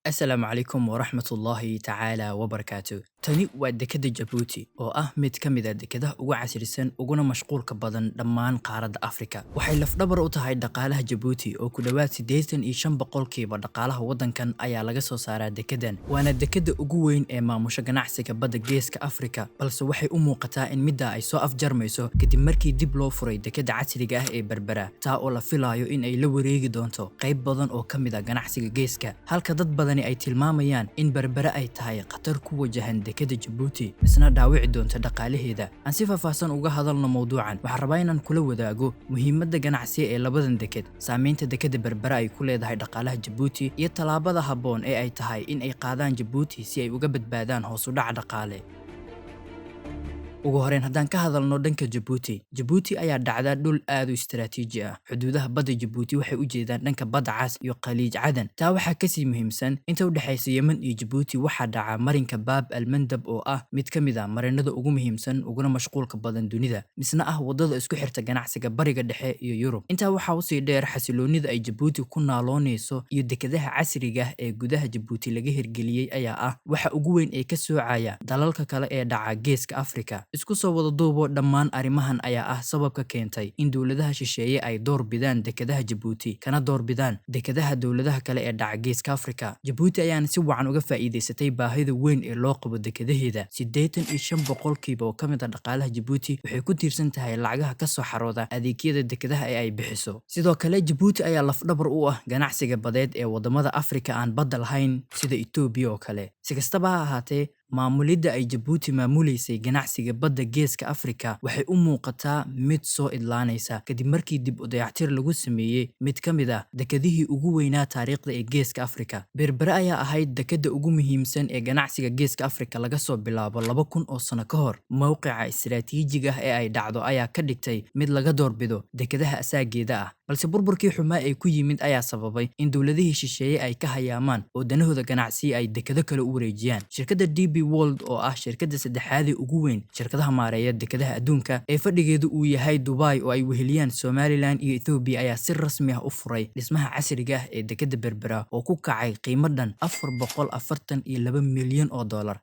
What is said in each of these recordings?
السلام عليكم ورحمة الله تعالى وبركاته. tani waa dekada Jabuuti oo ah mid ka mid ah dekadaha ugu casrisan uguna mashquulka badan dhammaan qaaradda Afrika. Waxay lafdhabar u tahay dhaqaalaha Jabuuti oo ku dhawaad 85% dhaqaalaha waddankan ayaa laga soo saaraa dekadan. Waana dekada ugu weyn ee maamusha ganacsiga badda Geeska Afrika, balse waxay u muuqataa in midda ay soo afjarmayso kadib markii dib loo furay dekada casriga ah ee Berbera, taa oo la filayo in ay la wareegi doonto qayb badan oo ka mid ah ganacsiga Geeska. Halka dad badani ay tilmaamayaan in Berbera ay tahay khatar ku wajahan dekada Jabuuti isna dhaawici doonta dhaqaalaheeda. Aan si faahfaahsan uga hadalno mowduucan, waxaan rabaa inaan kula wadaago muhiimadda ganacsiga ee labadan dekad, saameynta dekada Berbera ay ku leedahay dhaqaalaha Jabuuti, iyo talaabada habboon ee ay tahay in ay qaadaan Jabuuti si ay uga badbaadaan hoos u dhac dhaqaale. ugu horeen haddaan ka hadalno dhanka Jabuuti ayaa dhacda dhul aad u istiraatiiji ah. Xuduudaha badda Jabuuti waxay u jeedaan dhanka Badda Cas iyo Khaliij Cadan. Taa waxaa ka sii muhiimsan, inta u dhaxaysa Yemen iyo Jabuuti waxaa dhaca marinka Baab al-Mandab oo ah mid ka mid ah marinada ugu muhiimsan uguna mashquulka badan dunida, misna ah wadada isku xirta ganacsiga Bariga Dhexe iyo Yurub. Intaa waxaa u sii dheer xasiloonida ay Jabuuti ku naaloonayso iyo dekadaha casriga ah ee gudaha Jabuuti laga hirgeliyey ayaa ah waxa ugu weyn ee ka soocaya dalalka kale ee dhaca Geeska Afrika. Isku soo wada duubo, dhammaan arrimahan ayaa ah sababka keentay in dowladaha shisheeye ay door bidaan dekadaha Jabuuti kana door bidaan dekadaha dowladaha kale ee dhaca Geeska Afrika. Jabuuti ayaana si wacan uga faa'iidaysatay baahida weyn ee loo qabo dekadaheeda. 85% oo ka mid ah dhaqaalaha Jabuuti waxay ku tiirsan tahay lacagaha ka soo xarooda adeegyada dekadaha ee ay bixiso. Sidoo kale, Jabuuti ayaa lafdhabar u ah ganacsiga badeed ee wadamada Afrika aan badda lahayn sida Itoobiya oo kale. Si kastaba ha ahaatee, maamulidda ay Jabuuti maamuleysay ganacsiga badda Geeska Afrika waxay u muuqataa mid soo idlaanaysa kadib markii dib u dayactir lagu sameeyey mid ka mid ah dekadihii ugu weynaa taariikhda ee Geeska Afrika. Berbera ayaa ahayd dekada ugu muhiimsan ee ganacsiga Geeska Afrika laga soo bilaabo 2000 oo sano ka hor. Mowqica istiraatiijiga ah ee ay dhacdo ayaa ka dhigtay mid laga doorbido dekadaha asaageeda ah, balse burburkii xumaa ee ku yimid ayaa sababay in dowladihii shisheeye ay ka hayaamaan oo danahooda ganacsi ay dekado kale u wareejiyaan. Shirkadda DP World oo ah shirkadda saddexaad ee ugu weyn shirkadaha maareeya dekadaha adduunka ee fadhigeedu uu yahay Dubai oo ay weheliyaan Somaliland iyo Ethiopia, ayaa si rasmi ah u furay dhismaha casriga ah ee dekada Berbera oo ku kacay qiimo dhan $442 milyan.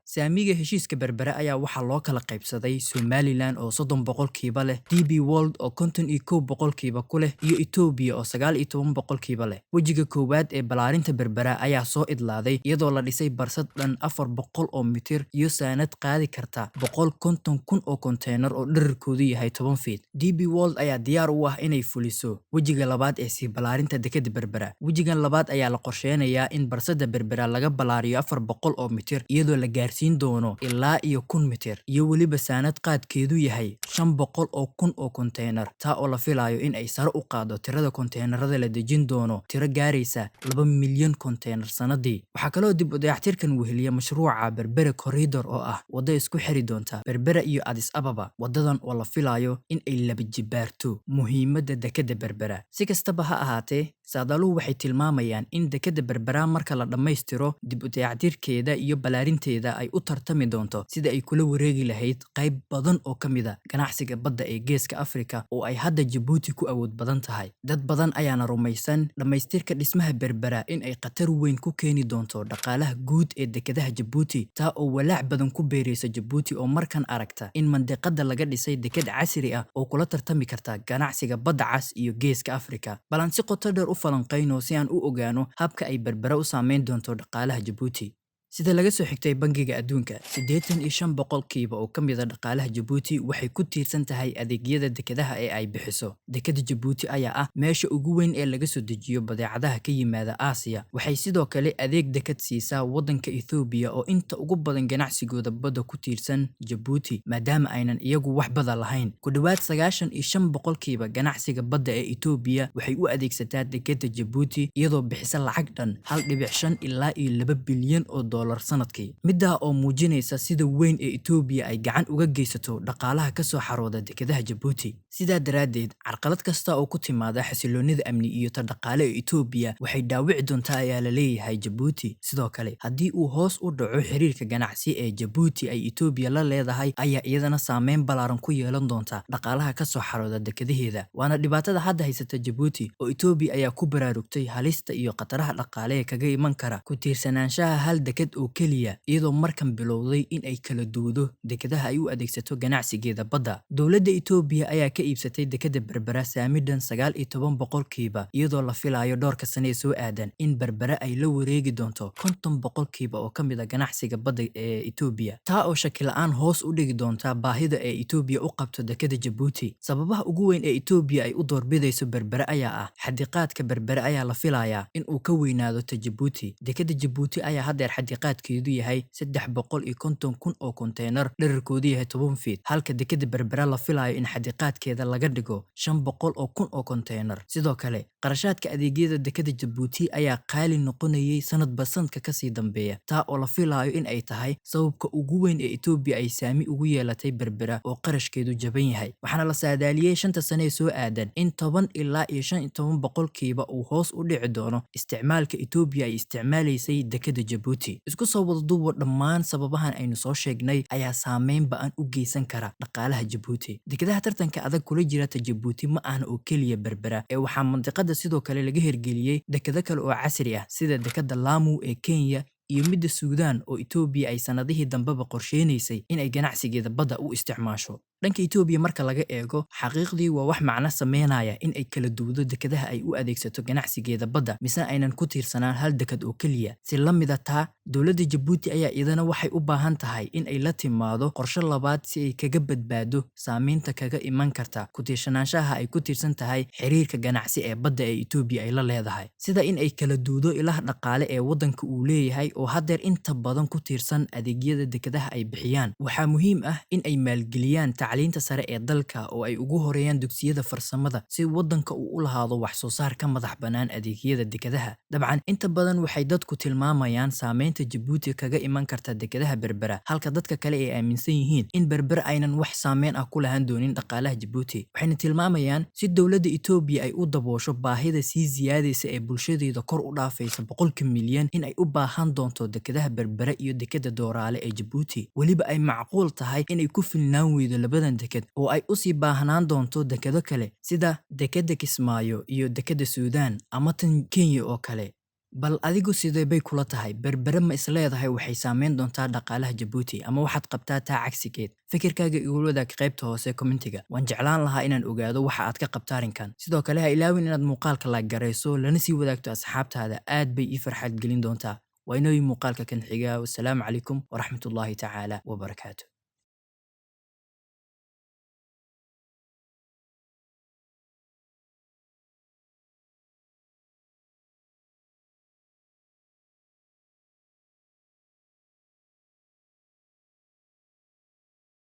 Saamiga heshiiska Berbera ayaa waxaa loo kala qaybsaday Somaliland oo 30% leh, DP World oo 51% ku leh, iyo Ethiopia oo 19% leh. Wejiga koowaad ee balaarinta Berbera ayaa soo idlaaday iyadoo la dhisay barsad dhan 400 oo mitir iyo saanad qaadi karta 150,000 oo konteenar oo dhererkoodu yahay 10 feet. DP World ayaa diyaar u ah inay fuliso wejiga labaad ee sii balaarinta dekada Berbera. Wejigan labaad ayaa la qorsheynayaa in barsada Berbera laga balaariyo 400 oo mitir iyadoo la gaarsiin doono ilaa iyo 1,000 mitir, iyo weliba saanad qaadkeedu yahay 500,000 oo konteenar, taa oo la filayo in ay sare u qaado tirada konteenarada la dejin doono tiro gaaraysa 2 milyan konteenar sanadii. Waxaa kaloo dib u dayactirkan weheliya mashruuca Berbera Corridor oo ah waddo isku xiri doonta Berbera iyo Addis Ababa. Wadadan oo la filayo in ay laba jibaarto muhiimadda dekada Berbera. Si kastaba ha ahaatee, saadaluhu waxay tilmaamayaan in dekada Berbera marka la dhammaystiro dib u dayactirkeeda iyo balaarinteeda ay u tartami doonto sida ay kula wareegi lahayd qayb badan oo ka mid ah ganacsiga badda ee Geeska Afrika oo ay hadda Jabuuti ku awood badan tahay. Dad badan ayaana rumaysan dhammaystirka dhismaha Berbera in ay khatar weyn ku keeni doonto dhaqaalaha guud ee dekadaha Jabuuti, taa oo walaac badan ku beeraysa Jabuuti oo markan aragta in mandiqada laga dhisay dekad casri ah oo kula tartami karta ganacsiga Badda Cas iyo Geeska Afrika. Balan si qoto dheer u falanqeyno si aan u ogaano habka ay Berbera u saameyn doonto dhaqaalaha Jabuuti. Sida laga soo xigtay Bangiga Adduunka, 85% oo ka mid ah dhaqaalaha Jabuuti waxay ku tiirsan tahay adeegyada dekadaha ee ay bixiso. Dekada Jabuuti ayaa ah meesha ugu weyn ee laga soo dejiyo badeecadaha ka yimaada Aasiya. Waxay sidoo kale adeeg dekad siisaa waddanka Ethiopia oo inta ugu badan ganacsigooda badda ku tiirsan Jabuuti, maadaama aynan iyagu wax bada lahayn. Ku dhawaad 95% ganacsiga badda ee Ethiopia waxay u adeegsataa dekada Jabuuti iyadoo bixisa lacag dhan 1.5 ilaa 2 bilyan oo dollar sanadkii, middaa oo muujinaysa sida weyn ee Itoobiya ay gacan uga geysato dhaqaalaha ka soo xarooda dekedaha Djibouti. Sidaa daraaddeed, carqalad kasta oo ku timaada xasiloonida amni iyo ta dhaqaale ee Itoobiya waxay dhaawici doontaa ayaa la leeyahay Djibouti. Sidoo kale, haddii uu hoos u dhaco xiriirka ganacsi ee Djibouti ay Itoobiya la leedahay, ayaa iyadana saameyn ballaaran ku yeelan doonta dhaqaalaha ka soo xarooda dekedaheeda. Waana dhibaatada hadda haysata Djibouti, oo Itoobiya ayaa ku baraarugtay halista iyo khataraha dhaqaale ee kaga iman kara ku tiirsanaanshaha hal deked oo keliya, iyadoo markan bilowday in ay kala duwado dekedaha ay u adeegsato ganacsigeeda badda. Dowladda Itoobiya ayaa ka iibsatay dekeda Berbera saamidan 19% iyadoo la filayo dhowrka sane ee soo aadan in Berbera ay la wareegi doonto 50% oo ka mid ah ganacsiga badda ee Itoobiya, taa oo shaki la'aan hoos u dhigi doonta baahida ee Itoobiya u qabto dekeda Djibouti. Sababaha ugu weyn ee Itoobiya ay u doorbidayso Berbera ayaa ah xadiqaadka Berbera ayaa la filayaa in uu ka weynaado ta Djibouti. Dekeda Djibouti ayaa haddeer xadiqaadkeedu yahay 350,000 oo konteenar, dhererkoodu yahay 10 feet, halka dekeda Berbera la filayo in xadiqaadkeeda laga dhigo 500,000 oo konteenar. Sidoo kale, qarashaadka adeegyada dekeda Djibouti ayaa qaali noqonayay sanadba sanadka ka sii dambeeya, taa oo la filayo in ay tahay sababka ugu weyn ee Itoobiya ay saami ugu yeelatay Berbera oo qarashkeedu jaban yahay. Waxaana la saadaaliyay 5 sane ee soo aadan in 10 ilaa 15% uu hoos u dhici doono isticmaalka Itoobiya ay isticmaalaysay dekeda Djibouti. Isku soo wada duubo, dhammaan sababahan aynu soo sheegnay ayaa saameyn ba'an u geysan kara dhaqaalaha Djibouti. Dekedaha tartanka adag kula jira ta Djibouti ma ahna oo keliya Berbera, ee waxaa mantiqada sidoo kale laga hirgeliyey dekeda kale oo casri ah sida dekeda Lamu ee Kenya iyo midda Suudaan oo Itoobiya ay sanadihii dambeba qorsheynaysay in ay ganacsigeeda badda u isticmaasho. Dhanka Itoobiya marka laga eego, xaqiiqdii waa wax macno sameynaya in ay kala duwado dekedaha ay u adeegsato ganacsigeeda badda, mise aynan ku tiirsanaan hal deked oo keliya. Si la mid ah taa, dowladda Djibouti ayaa iyadana waxay u baahan tahay in ay la timaado qorshe labaad si ay kaga badbaado saameynta kaga iman karta ku tiirsanaanshaha ay ku tiirsan tahay xiriirka ganacsi ee badda ee Itoobiya ay la leedahay, sida in ay kala duwado ilaha dhaqaale ee waddanka uu leeyahay oo haddeer inta badan ku tiirsan adeegyada dekedaha ay bixiyaan. Waxaa muhiim ah in ay maalgeliyaan tacliinta sare ee dalka oo ay ugu horeeyaan dugsiyada farsamada si waddanka uu u lahaado wax soo saar ka madax bannaan adeegyada dekedaha. Dabcan, inta badan waxay dadku tilmaamayaan saameynta Djibouti kaga iman karta dekedaha Berbera, halka dadka kale ay aaminsan yihiin in Berbera aynan wax saameyn ah ku lahaan doonin dhaqaalaha Djibouti. Waxayna tilmaamayaan si dowladda Itoobiya ay u daboosho baahida sii ziyaadaysa ee bulshadeeda kor u dhaafaysa 100 milyan in ay u baahan doonto dekedaha Berbera iyo dekeda Dooraale ee Djibouti. Weliba ay macquul tahay in ay ku filnaan weydo labadan deked oo ay u sii baahnaan doonto dekedo kale sida dekeda Kismaayo iyo dekeda Suudaan ama tan Kenya oo kale. Bal adigu sidee bay kula tahay? Berbera ma isleedahay waxay saameyn doontaa dhaqaalaha Djibouti, ama waxaad qabtaa taa cagsigeed? Fikirkaaga igula wadaag qaybta hoose commentiga. Waan jeclaan lahaa inaan ogaado waxa aad ka qabtaa arrinkan. Sidoo kale, ha ilaawin inaad muuqaalka like garayso lana sii wadaagto asxaabtaada, aad bay ii farxad gelin doontaa. waa inoo muuqaalka kan xiga. Wassalaamu calaykum waraxmatullaahi tacaala wabarakaatu.